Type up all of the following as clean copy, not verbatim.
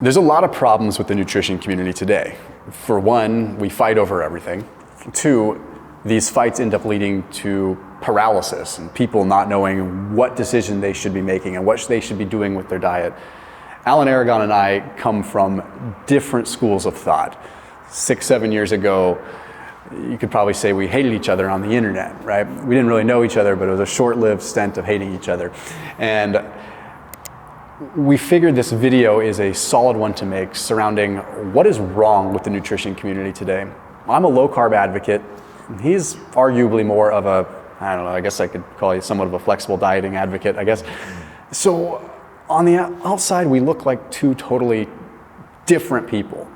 There's a lot of problems with the nutrition community today. For one, we fight over everything. Two, these fights end up leading to paralysis and people not knowing what decision they should be making and what they should be doing with their diet. Alan Aragon and I come from different schools of thought. 6-7 years ago, you could probably say we hated each other on the internet, right? We didn't really know each other, but it was a short-lived stint of hating each other. And we figured this video is a solid one to make surrounding what is wrong with the nutrition community today. I'm a low-carb advocate. He's arguably more of a, I don't know, I guess I could call you somewhat of a flexible dieting advocate, I guess. So on the outside, we look like two totally different people,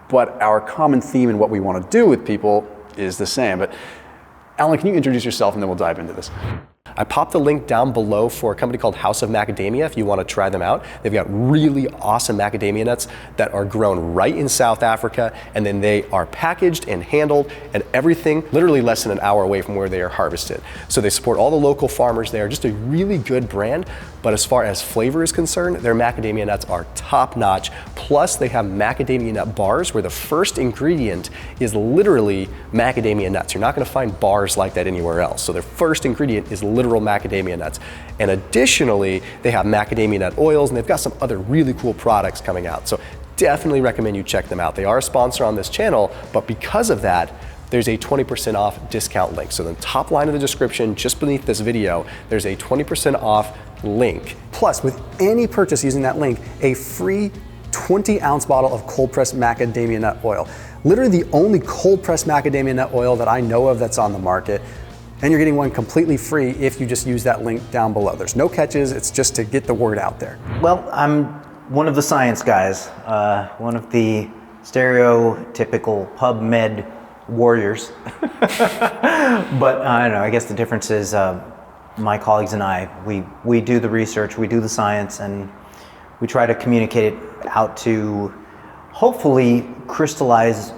but our common theme and what we want to do with people is the same. But Alan, can you introduce yourself and then we'll dive into this? I popped the link down below for a company called House of Macadamia if you want to try them out. They've got really awesome macadamia nuts that are grown right in South Africa, and then they are packaged and handled and everything literally less than an hour away from where they are harvested. So they support all the local farmers there, just a really good brand. But as far as flavor is concerned, their macadamia nuts are top notch. Plus they have macadamia nut bars where the first ingredient is literally macadamia nuts. You're not going to find bars like that anywhere else. So their first ingredient is literal macadamia nuts. And additionally, they have macadamia nut oils, and they've got some other really cool products coming out. So definitely recommend you check them out. They are a sponsor on this channel, but because of that, there's a 20% off discount link. So the top line of the description, just beneath this video, there's a 20% off link. Plus, with any purchase using that link, a free 20-ounce bottle of cold-pressed macadamia nut oil. Literally the only cold-pressed macadamia nut oil that I know of that's on the market. And you're getting one completely free if you just use that link down below. There's no catches, it's just to get the word out there. Well, I'm one of the science guys, one of the stereotypical PubMed warriors. But I don't know, I guess the difference is my colleagues and I, we do the research, we do the science, and we try to communicate it out to hopefully crystallize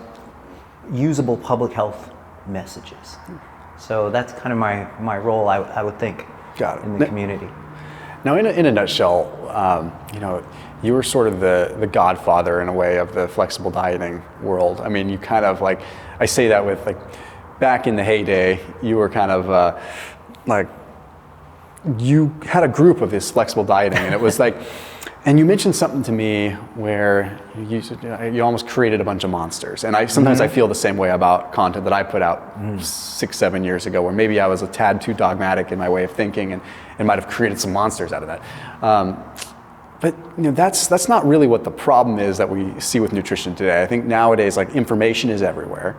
usable public health messages. So that's kind of my role, I would think, in the community. Now, in a nutshell, you know, you were sort of the godfather in a way of the flexible dieting world. I mean, you kind of like, I say that with like, back in the heyday, you were kind of like, you had a group of this flexible dieting, and it was like, and you mentioned something to me where you almost created a bunch of monsters. And sometimes I feel the same way about content that I put out 6-7 years ago, where maybe I was a tad too dogmatic in my way of thinking and might have created some monsters out of that. But you know, that's not really what the problem is that we see with nutrition today. I think nowadays, like, information is everywhere.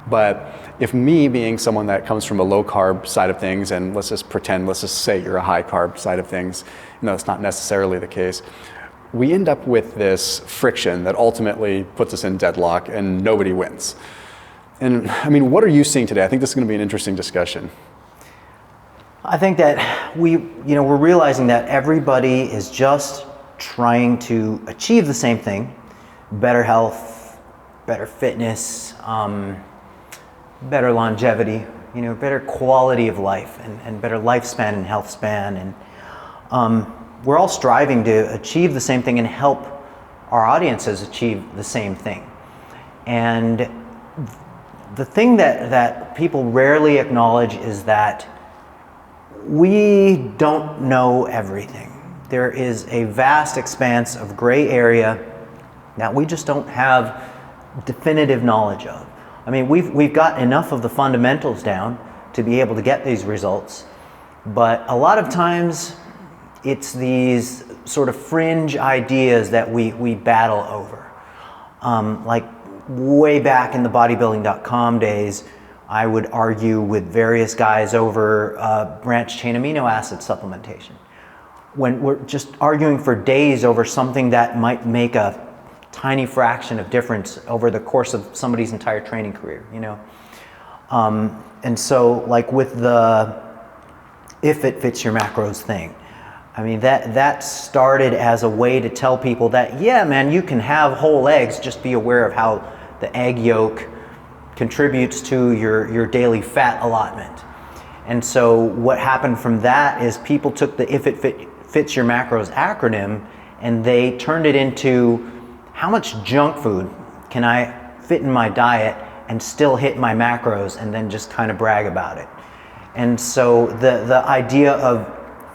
But if me being someone that comes from a low carb side of things, and let's just say you're a high carb side of things, no, it's not necessarily the case. We end up with this friction that ultimately puts us in deadlock and nobody wins. And I mean, what are you seeing today? I think this is going to be an interesting discussion. I think that we're realizing that everybody is just trying to achieve the same thing: better health, better fitness, better longevity, better quality of life, and better lifespan and health span. And we're all striving to achieve the same thing and help our audiences achieve the same thing. And the thing that people rarely acknowledge is that we don't know everything. There is a vast expanse of gray area that we just don't have definitive knowledge of. I mean, we've got enough of the fundamentals down to be able to get these results, but a lot of times it's these sort of fringe ideas that we battle over. Like way back in the bodybuilding.com days, I would argue with various guys over branched chain amino acid supplementation, when we're just arguing for days over something that might make a tiny fraction of difference over the course of somebody's entire training career, and so, like with the if it fits your macros thing, I mean, that started as a way to tell people that, yeah, man, you can have whole eggs, just be aware of how the egg yolk contributes to your daily fat allotment. And so what happened from that is people took the if it fits your macros acronym and they turned it into how much junk food can I fit in my diet and still hit my macros and then just kind of brag about it? And so the idea of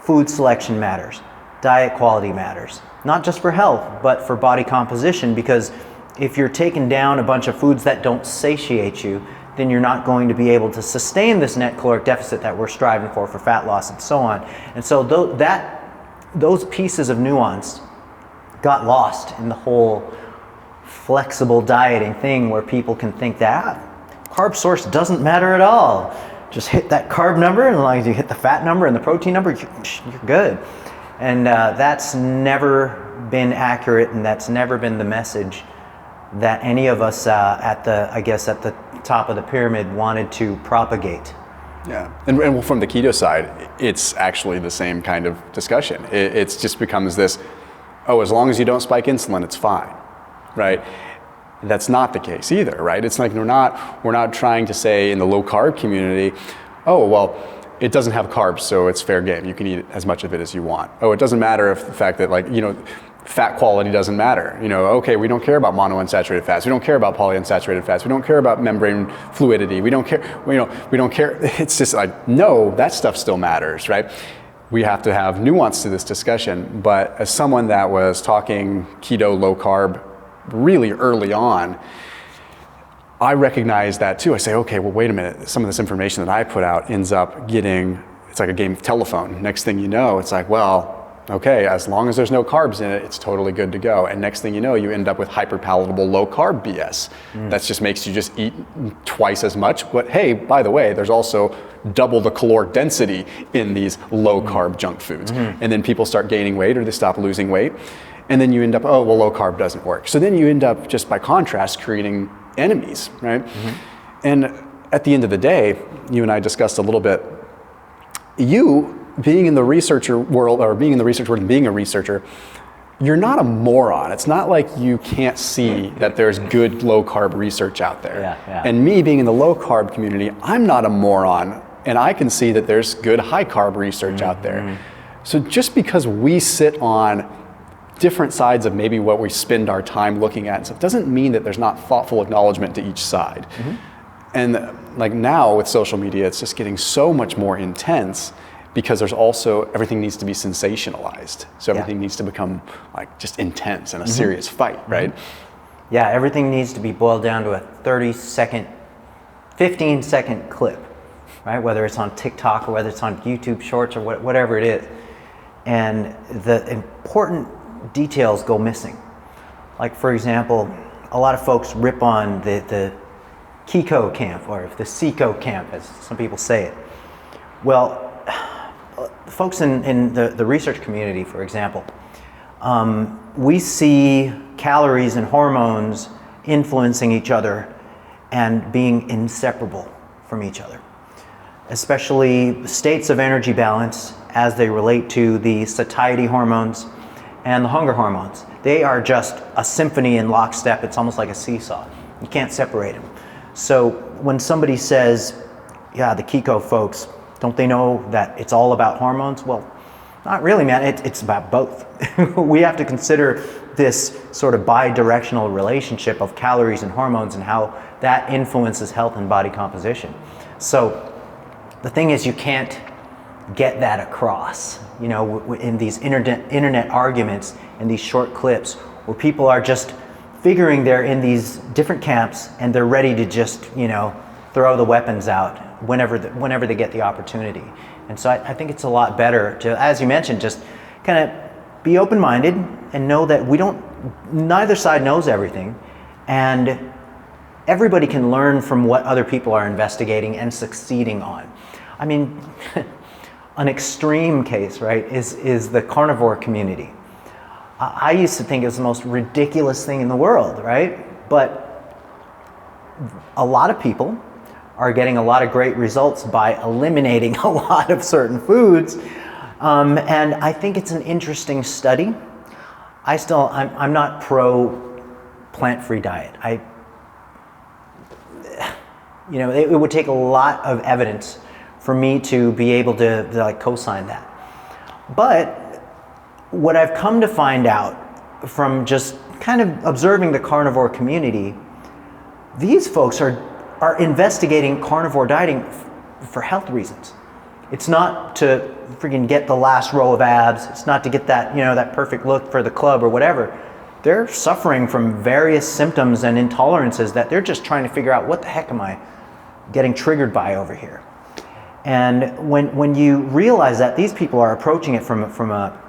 food selection matters, diet quality matters, not just for health, but for body composition, because if you're taking down a bunch of foods that don't satiate you, then you're not going to be able to sustain this net caloric deficit that we're striving for fat loss and so on. And so those pieces of nuance got lost in the whole flexible dieting thing, where people can think that carb source doesn't matter at all. Just hit that carb number, and as long as you hit the fat number and the protein number, you're good. And that's never been accurate, and that's never been the message that any of us at the top of the pyramid wanted to propagate. Yeah, and from the keto side, it's actually the same kind of discussion. It's just becomes this, oh, as long as you don't spike insulin, it's fine, right? That's not the case either, right? It's like we're not trying to say in the low carb community, oh, well, it doesn't have carbs, so it's fair game. You can eat as much of it as you want. Oh, it doesn't matter if the fact that, like, you know, fat quality doesn't matter. You know, okay, we don't care about monounsaturated fats. We don't care about polyunsaturated fats. We don't care about membrane fluidity. We don't care, we don't care. It's just like, no, that stuff still matters, right? We have to have nuance to this discussion. But as someone that was talking keto, low carb really early on, I recognize that too. I say, okay, well, wait a minute. Some of this information that I put out ends up getting, it's like a game of telephone. Next thing you know, it's like, well, okay, as long as there's no carbs in it, it's totally good to go. And next thing you know, you end up with hyper-palatable low-carb BS. That just makes you just eat twice as much. But hey, by the way, there's also double the caloric density in these low-carb junk foods. And then people start gaining weight, or they stop losing weight. And then you end up, oh, well, low-carb doesn't work. So then you end up, just by contrast, creating enemies, right? And at the end of the day, you and I discussed a little bit, being in the researcher world, or being in the research world and being a researcher, you're not a moron. It's not like you can't see that there's good low carb research out there. Yeah. And me being in the low carb community, I'm not a moron, and I can see that there's good high carb research out there. So just because we sit on different sides of maybe what we spend our time looking at, so it doesn't mean that there's not thoughtful acknowledgement to each side. And like now with social media, it's just getting so much more intense, because there's also, everything needs to be sensationalized. So everything needs to become like just intense and a serious fight, right? Yeah, everything needs to be boiled down to a 30-second, 15-second clip, right? Whether it's on TikTok or whether it's on YouTube Shorts or whatever it is. And the important details go missing. Like, for example, a lot of folks rip on the Kiko camp, or the Seco camp, as some people say it. Well, folks in the research community, for example, we see calories and hormones influencing each other and being inseparable from each other, especially states of energy balance as they relate to the satiety hormones and the hunger hormones. They are just a symphony in lockstep. It's almost like a seesaw. You can't separate them. So when somebody says, yeah, the Kiko folks, don't they know that it's all about hormones? Well, not really, man. It's about both. We have to consider this sort of bi-directional relationship of calories and hormones and how that influences health and body composition. So the thing is, you can't get that across, you know, in these internet arguments and these short clips where people are just figuring they're in these different camps and they're ready to just, you know, throw the weapons out whenever they get the opportunity. And so I think it's a lot better to, as you mentioned, just kind of be open-minded and know that neither side knows everything, and everybody can learn from what other people are investigating and succeeding on. I mean, an extreme case, right, is the carnivore community. I used to think it was the most ridiculous thing in the world, right? But a lot of people are getting a lot of great results by eliminating a lot of certain foods. And I think it's an interesting study. I'm not pro plant-free diet. It would take a lot of evidence for me to be able to like co-sign that. But what I've come to find out from just kind of observing the carnivore community, these folks are investigating carnivore dieting for health reasons. It's not to freaking get the last row of abs. It's not to get that, that perfect look for the club or whatever. They're suffering from various symptoms and intolerances that they're just trying to figure out, what the heck am I getting triggered by over here? And when you realize that these people are approaching it from a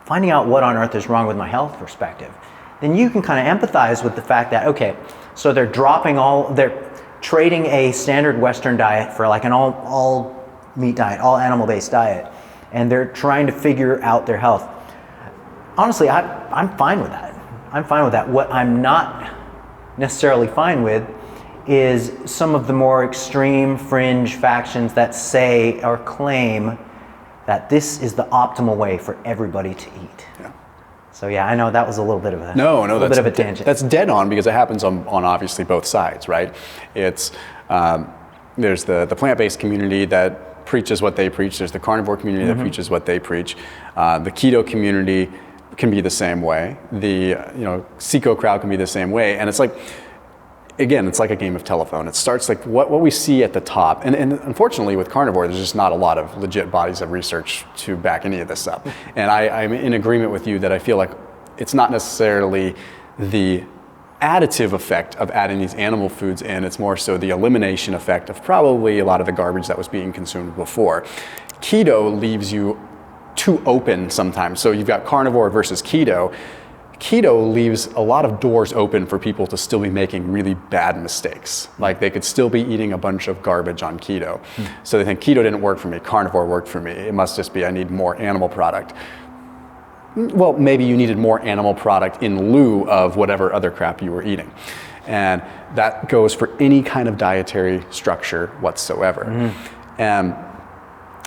finding out what on earth is wrong with my health perspective, then you can kind of empathize with the fact that, okay, so they're trading a standard Western diet for like an all meat diet, all animal-based diet, and they're trying to figure out their health. Honestly, I'm fine with that. I'm fine with that. What I'm not necessarily fine with is some of the more extreme fringe factions that say or claim that this is the optimal way for everybody to eat. Yeah. So yeah, I know that was a little bit of a that's bit of a tangent. That's dead on, because it happens on obviously both sides, right? It's there's the plant-based community that preaches what they preach. There's the carnivore community that preaches what they preach. The keto community can be the same way. The Seco crowd can be the same way, and it's like, again, it's like a game of telephone. It starts like what we see at the top, and unfortunately with carnivore, there's just not a lot of legit bodies of research to back any of this up. And I'm in agreement with you that I feel like it's not necessarily the additive effect of adding these animal foods in, it's more so the elimination effect of probably a lot of the garbage that was being consumed before. Keto leaves you too open sometimes. So you've got carnivore versus keto. Keto leaves a lot of doors open for people to still be making really bad mistakes. Like they could still be eating a bunch of garbage on keto. So they think keto didn't work for me, carnivore worked for me. It must just be I need more animal product. Well, maybe you needed more animal product in lieu of whatever other crap you were eating. And that goes for any kind of dietary structure whatsoever. And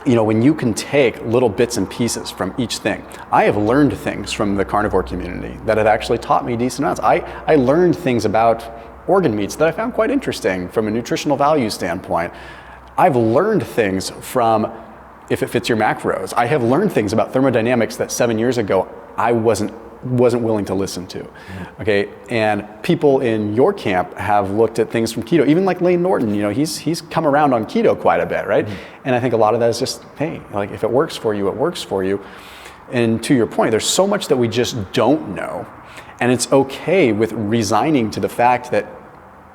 when you can take little bits and pieces from each thing. I have learned things from the carnivore community that have actually taught me decent amounts. I learned things about organ meats that I found quite interesting from a nutritional value standpoint. I've learned things from if it fits your macros. I have learned things about thermodynamics that 7 years ago I wasn't willing to listen to. Okay, and people in your camp have looked at things from keto, even like Lane Norton, he's come around on keto quite a bit, right? And I think a lot of that is just, hey, like if it works for you, it works for you. And to your point, there's so much that we just don't know, and it's okay with resigning to the fact that,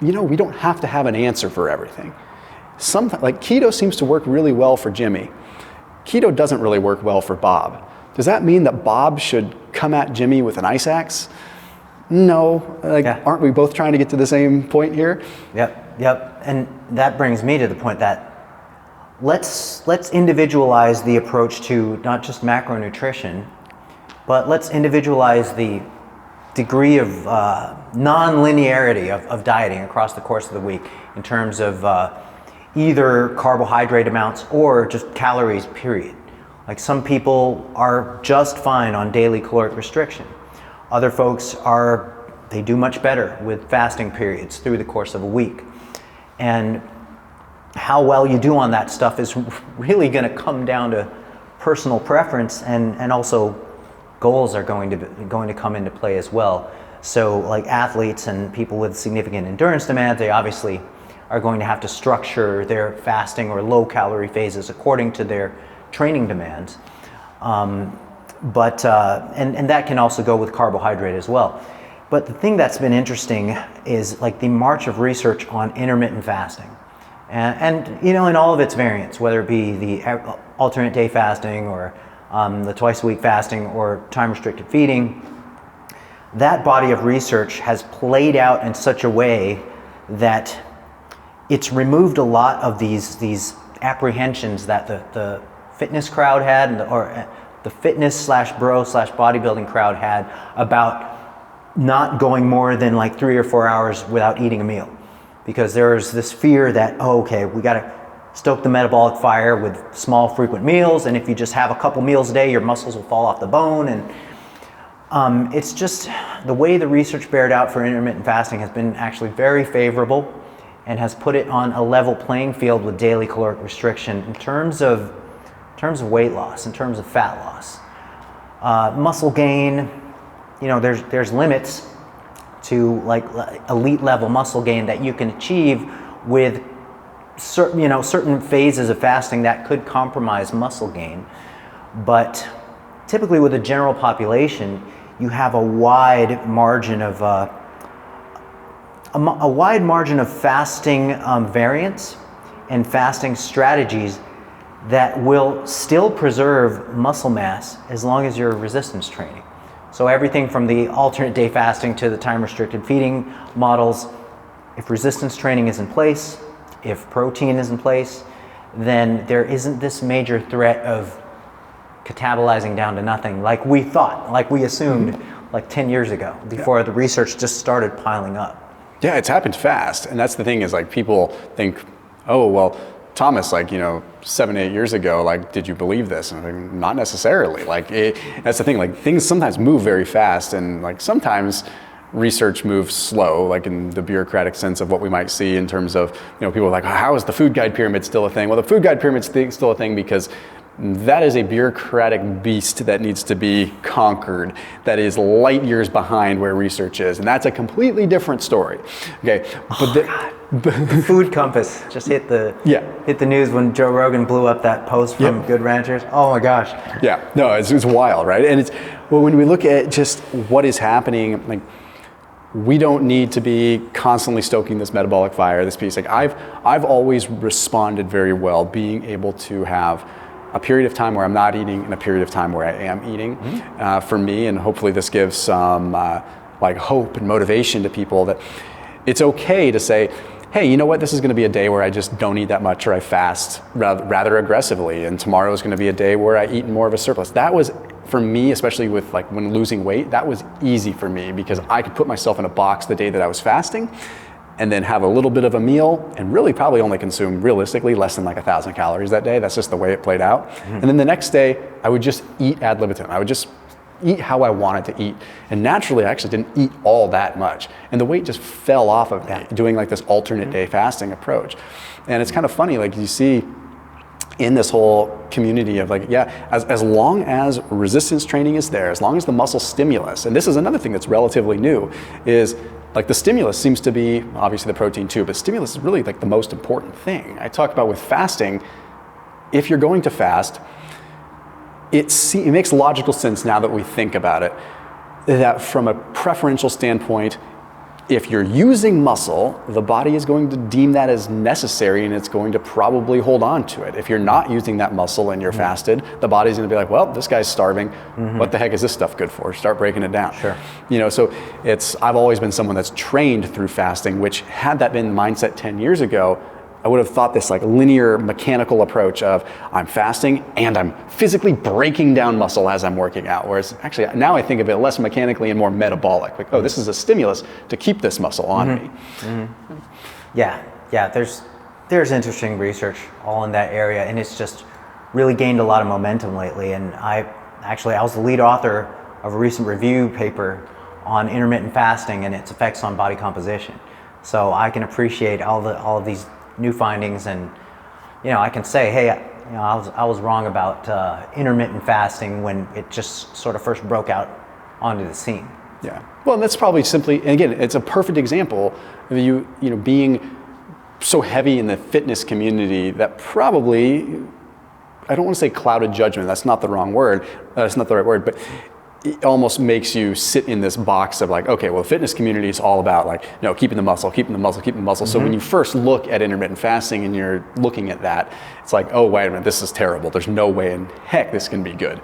we don't have to have an answer for everything. Sometimes, like keto seems to work really well for Jimmy. Keto doesn't really work well for Bob. Does that mean that Bob should come at Jimmy with an ice axe? No. Aren't we both trying to get to the same point here? Yep. And that brings me to the point that let's individualize the approach to not just macronutrition, but let's individualize the degree of non-linearity of dieting across the course of the week in terms of either carbohydrate amounts or just calories, period. Like some people are just fine on daily caloric restriction. Other folks they do much better with fasting periods through the course of a week. And how well you do on that stuff is really going to come down to personal preference, and also goals are going to come into play as well. So like athletes and people with significant endurance demands, they obviously are going to have to structure their fasting or low calorie phases according to their training demands. But that can also go with carbohydrate as well. But the thing that's been interesting is like the march of research on intermittent fasting. And in all of its variants, whether it be the alternate day fasting or the twice a week fasting or time restricted feeding, that body of research has played out in such a way that it's removed a lot of these apprehensions that the fitness crowd had, or the fitness / bro / bodybuilding crowd had about not going more than like 3 or 4 hours without eating a meal. Because there's this fear that, we got to stoke the metabolic fire with small frequent meals, and if you just have a couple meals a day, your muscles will fall off the bone. And it's just the way the research bared out for intermittent fasting has been actually very favorable, and has put it on a level playing field with daily caloric restriction in terms of weight loss, in terms of fat loss. Muscle gain, there's limits to like elite level muscle gain that you can achieve with certain phases of fasting that could compromise muscle gain. But typically with the general population, you have a wide margin of fasting variance and fasting strategies that will still preserve muscle mass as long as you're resistance training. So everything from the alternate day fasting to the time restricted feeding models, if resistance training is in place, if protein is in place, then there isn't this major threat of catabolizing down to nothing like we thought, like we assumed like 10 years ago before the research just started piling up. Yeah, it's happened fast. And that's the thing is like people think, oh, well, Thomas, like, 7, 8 years ago, like, did you believe this? And I'm like, not necessarily. Like, that's the thing. Like, things sometimes move very fast, and like sometimes research moves slow, like in the bureaucratic sense of what we might see in terms of, people are like, how is the food guide pyramid still a thing? Well, the food guide pyramid's still a thing because that is a bureaucratic beast that needs to be conquered, that is light years behind where research is, and that's a completely different story. Okay, but the food compass just hit the news when Joe Rogan blew up that post from Good Ranchers. Oh my gosh. Yeah, no, it's wild, right? And when we look at just what is happening, like, we don't need to be constantly stoking this metabolic fire, this piece. Like I've always responded very well being able to have a period of time where I'm not eating and a period of time where I am eating. For me, and hopefully this gives some like hope and motivation to people that it's okay to say, hey, you know what, this is gonna be a day where I just don't eat that much, or I fast rather aggressively, and tomorrow is gonna be a day where I eat more of a surplus. That was, for me, especially with like when losing weight, that was easy for me because I could put myself in a box the day that I was fasting and then have a little bit of a meal and really probably only consume realistically less than like 1,000 calories that day. That's just the way it played out. And then the next day I would just eat ad libitum. I would just eat how I wanted to eat. And naturally I actually didn't eat all that much. And the weight just fell off of that doing like this alternate day fasting approach. And it's kind of funny, like you see in this whole community of like, as long as resistance training is there, as long as the muscle stimulus, and this is another thing that's relatively new, is like the stimulus seems to be, obviously the protein too, but stimulus is really like the most important thing. I talk about with fasting, if you're going to fast, it makes logical sense now that we think about it, that from a preferential standpoint, if you're using muscle, the body is going to deem that as necessary and it's going to probably hold on to it. If you're not using that muscle and you're fasted, the body's going to be like, well, this guy's starving. What the heck is this stuff good for? Start breaking it down. Sure. So I've always been someone that's trained through fasting, which had that been the mindset 10 years ago, I would have thought this like linear mechanical approach of I'm fasting and I'm physically breaking down muscle as I'm working out. Whereas actually now I think of it less mechanically and more metabolic. Like, oh, this is a stimulus to keep this muscle on me. Yeah, there's interesting research all in that area, and it's just really gained a lot of momentum lately. And I was the lead author of a recent review paper on intermittent fasting and its effects on body composition. So I can appreciate all of these new findings, and I can say, hey, I was wrong about intermittent fasting when it just sort of first broke out onto the scene. Yeah, well, that's probably simply, and again, it's a perfect example of you being so heavy in the fitness community that probably, I don't want to say clouded judgment. That's not the wrong word. That's not the right word, but it almost makes you sit in this box of like, okay, well, the fitness community is all about like, keeping the muscle. So when you first look at intermittent fasting and you're looking at that, it's like, oh, wait a minute, this is terrible. There's no way in heck this can be good.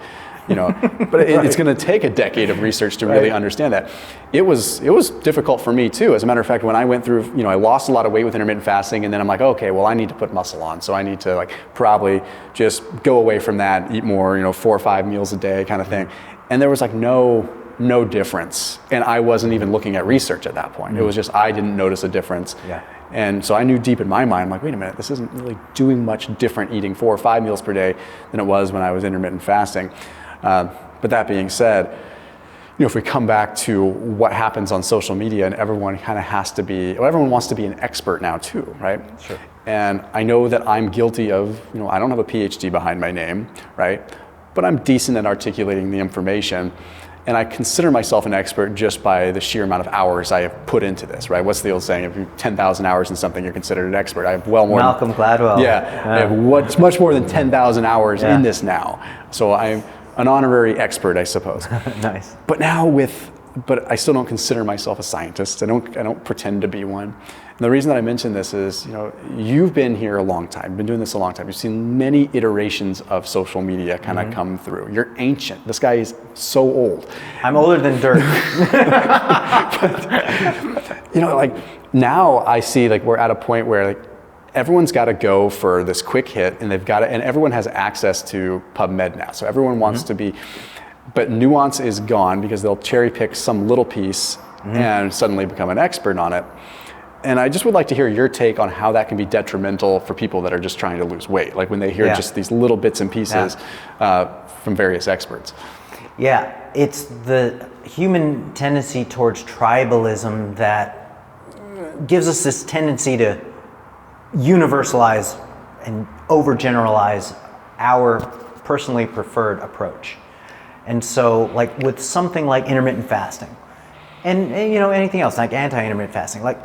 But it's going to take a decade of research to really understand that. It was difficult for me too. As a matter of fact, when I went through, I lost a lot of weight with intermittent fasting, and then I'm like, okay, well, I need to put muscle on. So I need to like probably just go away from that, eat more, 4 or 5 meals a day kind of thing. And there was like no difference. And I wasn't even looking at research at that point. It was just, I didn't notice a difference. Yeah. And so I knew deep in my mind, I'm like, wait a minute, this isn't really doing much different eating 4 or 5 meals per day than it was when I was intermittent fasting. But that being said, if we come back to what happens on social media, and everyone kind of everyone wants to be an expert now too, right? Sure. And I know that I'm guilty of, I don't have a PhD behind my name, right? But I'm decent at articulating the information. And I consider myself an expert just by the sheer amount of hours I have put into this, right? What's the old saying? If you're 10,000 hours in something, you're considered an expert. I have well more Malcolm Gladwell. Yeah, I have what's much more than 10,000 hours Yeah. in this now. So I'm an honorary expert, I suppose. Nice. But now but I still don't consider myself a scientist. I don't pretend to be one. And the reason that I mention this is, you've been here a long time, been doing this a long time. You've seen many iterations of social media kind of come through. You're ancient. This guy is so old. I'm older than dirt. Like now I see like we're at a point where like everyone's got to go for this quick hit, and and everyone has access to PubMed now. So everyone wants to be, but nuance is gone because they'll cherry pick some little piece and suddenly become an expert on it. And I just would like to hear your take on how that can be detrimental for people that are just trying to lose weight, like when they hear just these little bits and pieces from various experts. Yeah, it's the human tendency towards tribalism that gives us this tendency to universalize and overgeneralize our personally preferred approach. And so like with something like intermittent fasting and anything else like anti-intermittent fasting, like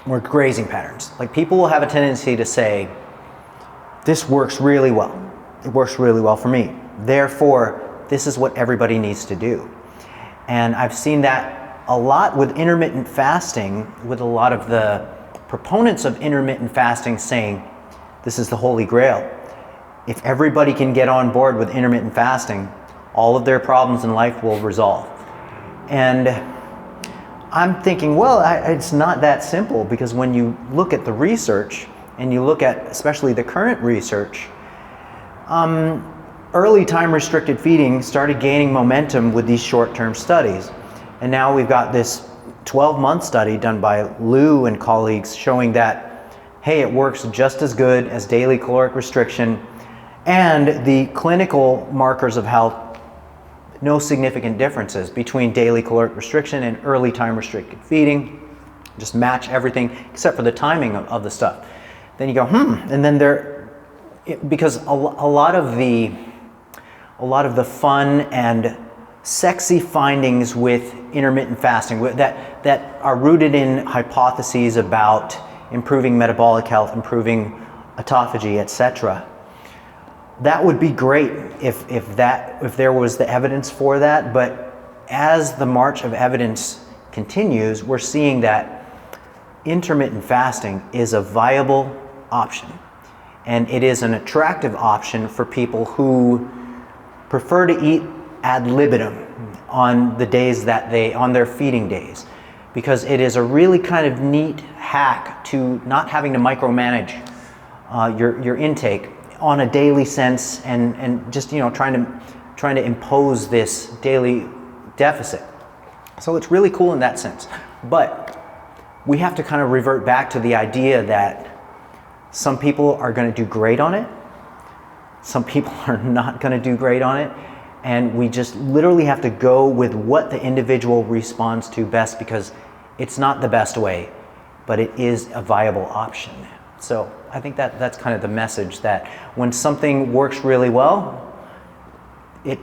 or grazing patterns, like people will have a tendency to say, this works really well. It works really well for me. Therefore, this is what everybody needs to do. And I've seen that a lot with intermittent fasting, with a lot of the proponents of intermittent fasting saying, this is the holy grail. If everybody can get on board with intermittent fasting, all of their problems in life will resolve. And I'm thinking, well, it's not that simple, because when you look at the research and you look at especially the current research, early time restricted feeding started gaining momentum with these short-term studies. And now we've got this 12-month study done by Liu and colleagues showing that, hey, it works just as good as daily caloric restriction, and the clinical markers of health, no significant differences between daily caloric restriction and early time restricted feeding. Just match everything except for the timing of the stuff. Then you go, and then because a lot of the fun and sexy findings with intermittent fasting that are rooted in hypotheses about improving metabolic health, improving autophagy, etc. That would be great if there was the evidence for that, but as the march of evidence continues, we're seeing that intermittent fasting is a viable option, and it is an attractive option for people who prefer to eat ad libitum on the days on their feeding days, because it is a really kind of neat hack to not having to micromanage your intake on a daily sense, and just trying to impose this daily deficit. So it's really cool in that sense. But we have to kind of revert back to the idea that some people are going to do great on it, some people are not going to do great on it, and we just literally have to go with what the individual responds to best, because it's not the best way, but it is a viable option. So I think that's kind of the message, that when something works really well, it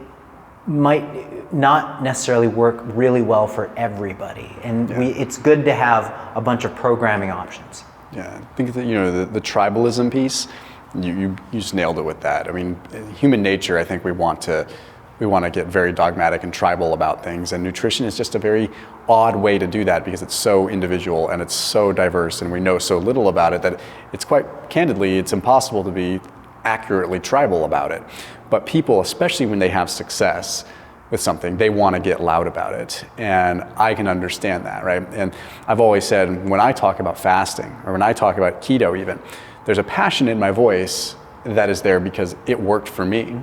might not necessarily work really well for everybody. And it's good to have a bunch of programming options. Yeah, I think that, the tribalism piece, you just nailed it with that. I mean, human nature, I think we want to get very dogmatic and tribal about things, and nutrition is just a very odd way to do that, because it's so individual and it's so diverse, and we know so little about it that it's quite candidly, it's impossible to be accurately tribal about it. But people, especially when they have success with something, they want to get loud about it, and I can understand that, right? And I've always said, when I talk about fasting, or when I talk about keto even, there's a passion in my voice that is there because it worked for me.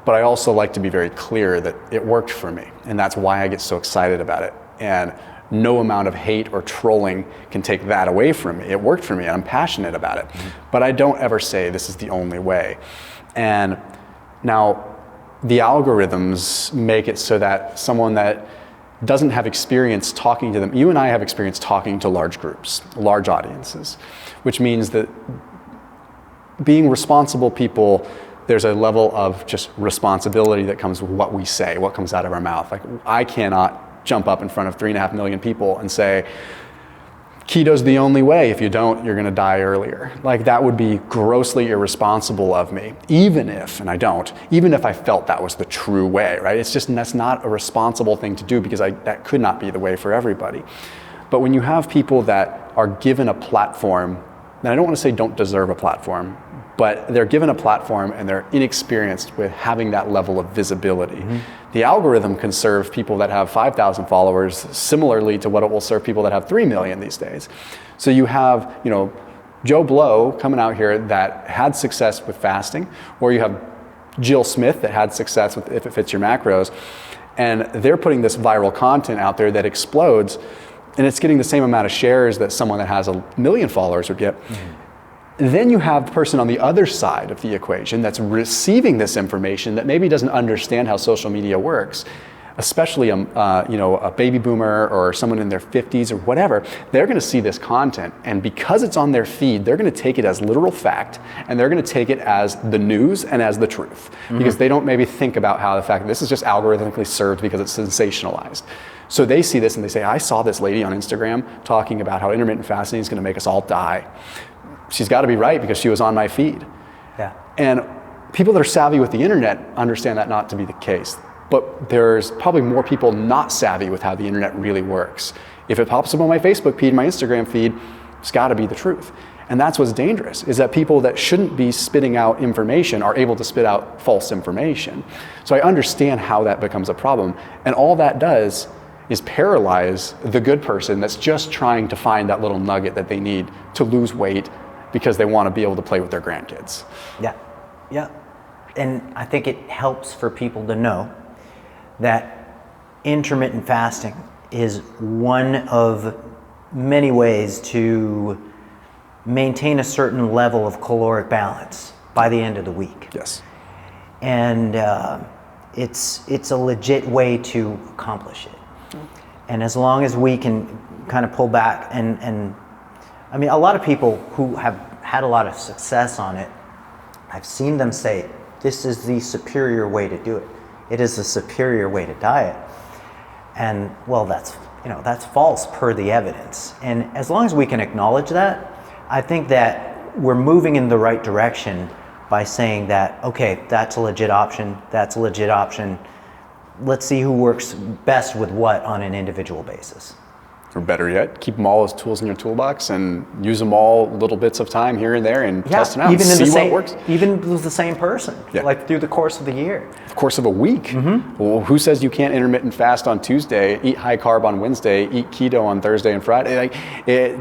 But I also like to be very clear that it worked for me, and that's why I get so excited about it. And no amount of hate or trolling can take that away from me. It worked for me, and I'm passionate about it. But I don't ever say this is the only way. And now the algorithms make it so that someone that doesn't have experience talking to them, you and I have experience talking to large groups, large audiences, which means that being responsible people there's a level of just responsibility that comes with what we say, what comes out of our mouth. Like, I cannot jump up in front of 3.5 million people and say, keto's the only way. If you don't, you're going to die earlier. Like, that would be grossly irresponsible of me, even if, and I don't, even if I felt that was the true way, right? It's just, that's not a responsible thing to do, because that could not be the way for everybody. But when you have people that are given a platform, and I don't want to say don't deserve a platform, but they're given a platform and they're inexperienced with having that level of visibility. The algorithm can serve people that have 5,000 followers similarly to what it will serve people that have 3 million these days. So you have, Joe Blow coming out here that had success with fasting, or you have Jill Smith that had success with If It Fits Your Macros, and they're putting this viral content out there that explodes, and it's getting the same amount of shares that someone that has 1 million followers would get. Then you have the person on the other side of the equation that's receiving this information that maybe doesn't understand how social media works, especially a baby boomer or someone in their 50s or whatever. They're going to see this content, and because it's on their feed, they're going to take it as literal fact, and they're going to take it as the news and as the truth, because they don't maybe think about how the fact that this is just algorithmically served because it's sensationalized. So they see this and they say, I saw this lady on Instagram talking about how intermittent fasting is going to make us all die. She's got to be right, because she was on my feed. Yeah. And people that are savvy with the internet understand that not to be the case. But there's probably more people not savvy with how the internet really works. If it pops up on my Facebook feed, my Instagram feed, it's got to be the truth. And that's what's dangerous, is that people that shouldn't be spitting out information are able to spit out false information. So I understand how that becomes a problem. And all that does is paralyze the good person that's just trying to find that little nugget that they need to lose weight because they want to be able to play with their grandkids. Yeah. And I think it helps for people to know that intermittent fasting is one of many ways to maintain a certain level of caloric balance by the end of the week. Yes. And it's a legit way to accomplish it. And as long as we can kind of pull back and I mean, a lot of people who have had a lot of success on it, I've seen them say, this is the superior way to do it. It is the superior way to diet. And well, that's false per the evidence. And as long as we can acknowledge that, I think that we're moving in the right direction by saying that, okay, that's a legit option, that's a legit option. Let's see who works best with what on an individual basis. Or better yet, keep them all as tools in your toolbox and use them all little bits of time here and there and test them out and see what works. Even with the same person, like through the course of the year. The course of a week. Well, who says you can't intermittent fast on Tuesday, eat high carb on Wednesday, eat keto on Thursday and Friday?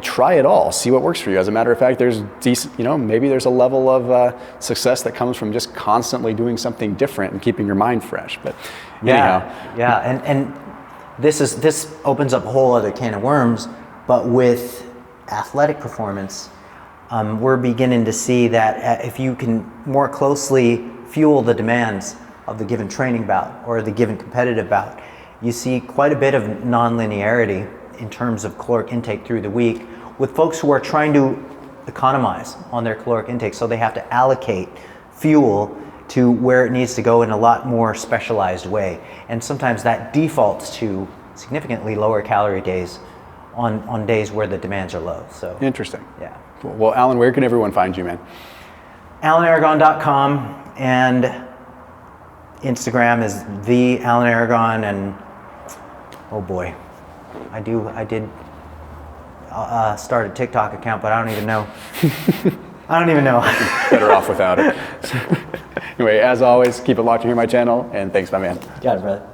Try it all. See what works for you. As a matter of fact, there's decent, maybe there's a level of success that comes from just constantly doing something different and keeping your mind fresh. But anyhow. Yeah, and this opens up a whole other can of worms, but with athletic performance, we're beginning to see that if you can more closely fuel the demands of the given training bout or the given competitive bout, you see quite a bit of non-linearity in terms of caloric intake through the week with folks who are trying to economize on their caloric intake, so they have to allocate fuel to where it needs to go in a lot more specialized way. And sometimes that defaults to significantly lower calorie days on days where the demands are low. So interesting. Yeah. Cool. Well, Alan, where can everyone find you, man? AlanAragon.com, and Instagram is the Alan Aragon, and oh boy, I did start a TikTok account, but I don't even know. Better off without it. Anyway, as always, keep it locked to hear my channel, and thanks, my man. Got it, brother.